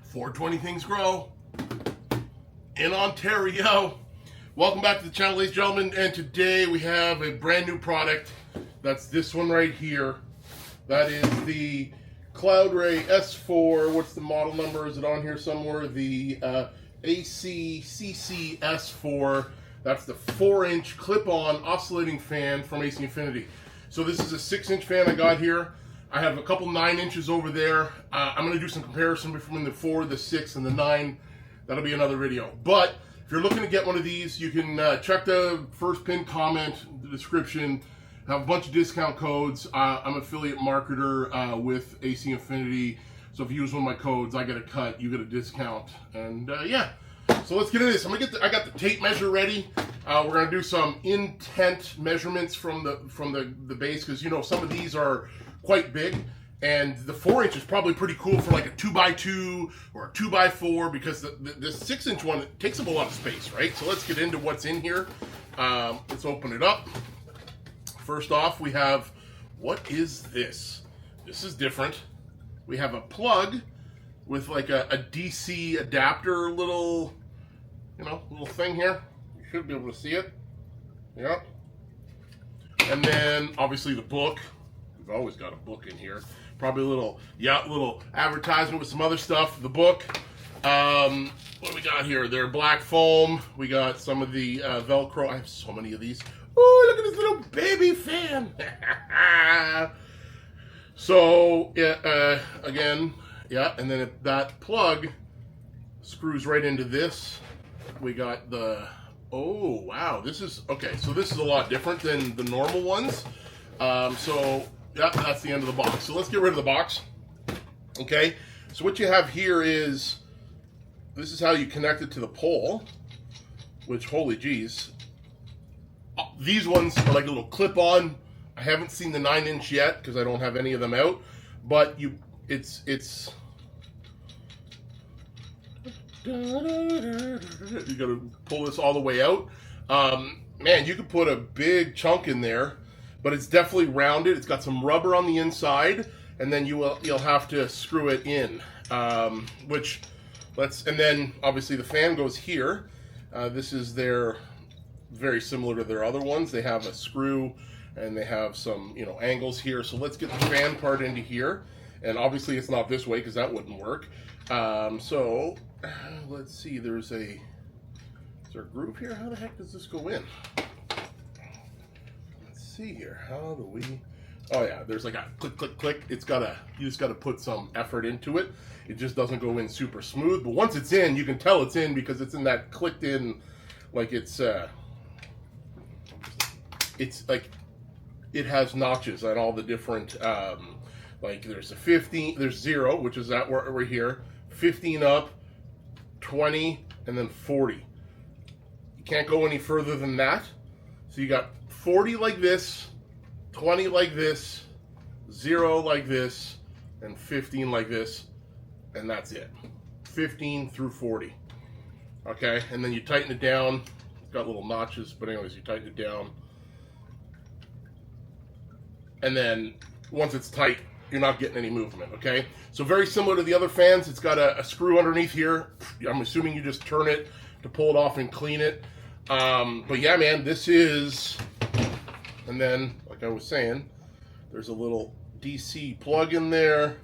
420 Things Grow in Ontario. Welcome back to the channel, ladies and gentlemen, and today we have a brand new product. That's this one right here. That is the CLOUDRAY S4. What's the model number? Is it on here somewhere? The ACCC S4. That's the 4-inch clip-on oscillating fan from AC Infinity. So this is a 6-inch fan I got here. I have a couple 9 inches over there. I'm going to do some comparison between the 4, the 6, and the 9. That'll be another video. But if you're looking to get one of these, you can check the first pinned comment, the description. I have a bunch of discount codes. I'm an affiliate marketer with AC Infinity. So if you use one of my codes, I get a cut, you get a discount. And yeah, so let's get into this. I got the tape measure ready. We're gonna do some intent measurements from the base, because you know some of these are quite big, and the 4-inch is probably pretty cool for like a 2x2 or a 2x4, because the 6-inch one takes up a lot of space, right? So let's get into what's in here. Let's open it up. First off, we have, what is this? This is different. We have a plug with like a DC adapter little thing here. You should be able to see it. Yep. And then obviously the book. We've always got a book in here. Probably a little advertisement with some other stuff. The book. What do we got here? They're black foam. We got some of the Velcro. I have so many of these. Oh, look at this little baby fan. So yeah, again, yeah, and then that plug screws right into this. We got the, oh wow, this is, okay, so this is a lot different than the normal ones. So yeah, that's the end of the box. So let's get rid of the box. Okay, so what you have here is, this is how you connect it to the pole, which, holy geez. These ones are like a little clip-on. I haven't seen the 9-inch yet because I don't have any of them out, but it's you gotta pull this all the way out. Man, you could put a big chunk in there, but it's definitely rounded. It's got some rubber on the inside, and then you'll have to screw it in. And then obviously the fan goes here. This is very similar to their other ones. They have a screw and they have some angles here. So let's get the fan part into here. And obviously it's not this way because that wouldn't work. So let's see, is there a groove here? How the heck does this go in? Let's see here. How do we, oh yeah, there's like a click, click, click. You just gotta put some effort into it. It just doesn't go in super smooth. But once it's in, you can tell it's in because it's in that clicked in, like it's like it has notches on all the different like there's a 15, there's 0, which is that we're here, 15 up, 20, and then 40. You can't go any further than that. So you got 40 like this, 20 like this, 0 like this, and 15 like this, and that's it. 15 through 40. Okay, and then you tighten it down. It's got little notches, but anyways, you tighten it down. And then once it's tight, you're not getting any movement, okay? So very similar to the other fans, it's got a screw underneath here. I'm assuming you just turn it to pull it off and clean it. But yeah, man, this is, and then, like I was saying, there's a little DC plug in there,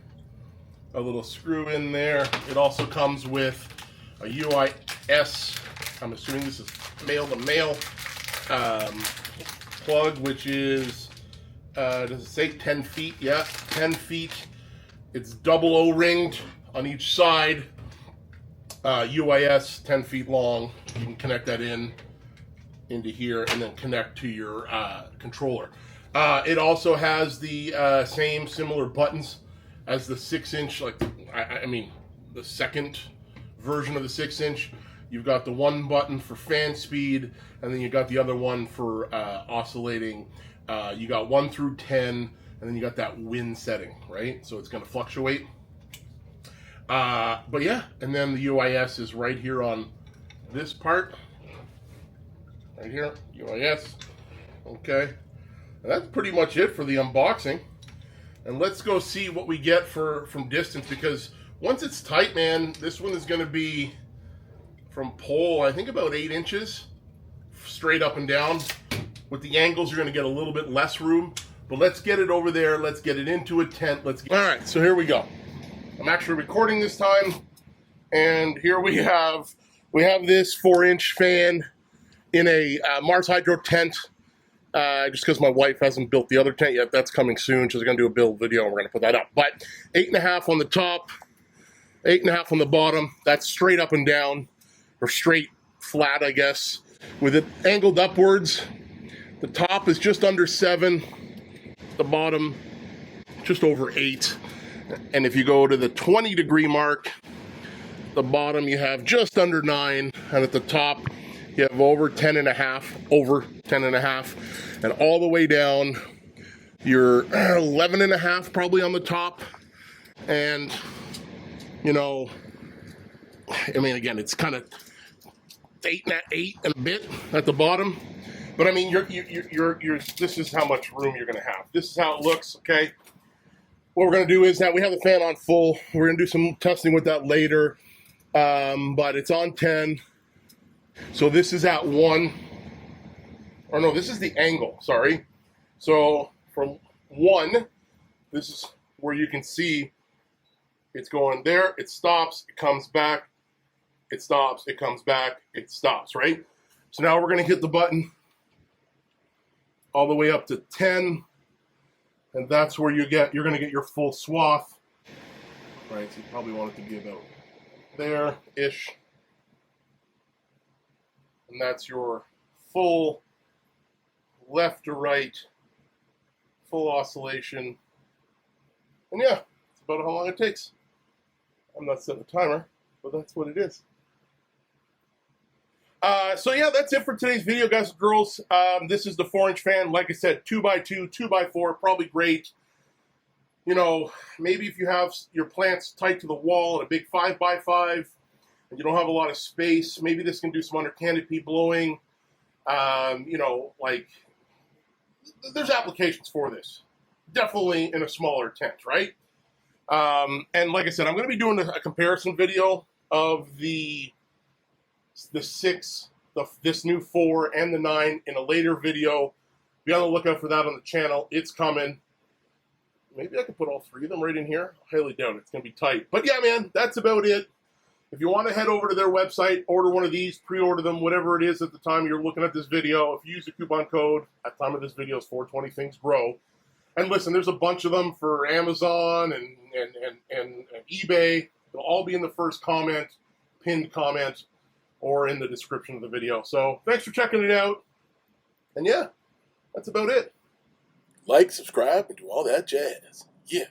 a little screw in there. It also comes with a UIS, I'm assuming this is male-to-male plug, which is, does it say 10 feet? Yeah, 10 feet. It's double O-ringed on each side. UIS, 10 feet long. You can connect that into here and then connect to your controller. It also has the similar buttons as the 6-inch, like I mean the second version of the 6-inch. You've got the one button for fan speed, and then you got the other one for oscillating. You got 1 through 10, and then you got that win setting, right? So it's going to fluctuate. But yeah, and then the UIS is right here on this part. Right here, UIS. Okay. And that's pretty much it for the unboxing. And let's go see what we get from distance, because once it's tight, man, this one is going to be from pole, I think about 8 inches, straight up and down. With the angles, you're going to get a little bit less room. But let's get it over there. Let's get it into a tent. All right, so here we go. I'm actually recording this time. And here we have this 4-inch fan in a Mars Hydro tent. Just because my wife hasn't built the other tent yet. That's coming soon. She's going to do a build video and we're going to put that up. But 8.5 on the top, 8.5 on the bottom. That's straight up and down, or straight flat, I guess, with it angled upwards. The top is just under 7, the bottom just over 8. And if you go to the 20-degree mark, the bottom you have just under 9, and at the top you have over 10.5, and all the way down you're 11.5 probably on the top. And you know, I mean, again, it's kind of 8 and a bit at the bottom. But I mean, this is how much room you're going to have. This is how it looks, okay? What we're going to do is that we have the fan on full. We're going to do some testing with that later. But it's on 10. So this is at 1. Or no, this is the angle, sorry. So from 1, this is where you can see it's going there. It stops, it comes back. It stops, it comes back, it stops, right? So now we're going to hit the button all the way up to 10, and that's where you're going to get your full swath, right? So you probably want it to be about there-ish, and that's your full left to right, full oscillation, and yeah, it's about how long it takes. I'm not setting a timer, but that's what it is. So yeah, that's it for today's video, guys and girls. This is the 4-inch fan. Like I said, 2x2, 2x4, probably great. You know, maybe if you have your plants tight to the wall and a big 5x5, and you don't have a lot of space, maybe this can do some under canopy blowing. You know, like, there's applications for this. Definitely in a smaller tent, right? And like I said, I'm going to be doing a comparison video of the 6, this new 4, and the 9 in a later video. Be on the lookout for that on the channel. It's coming. Maybe I could put all 3 of them right in here. I highly doubt it. It's going to be tight. But yeah, man, that's about it. If you want to head over to their website, order one of these, pre-order them, whatever it is at the time you're looking at this video. If you use the coupon code, at the time of this video is 420 Things Grow. And listen, there's a bunch of them for Amazon and eBay. They'll all be in the first comment, pinned comment, or in the description of the video. So thanks for checking it out. And yeah, that's about it. Like, subscribe, and do all that jazz. Yeah.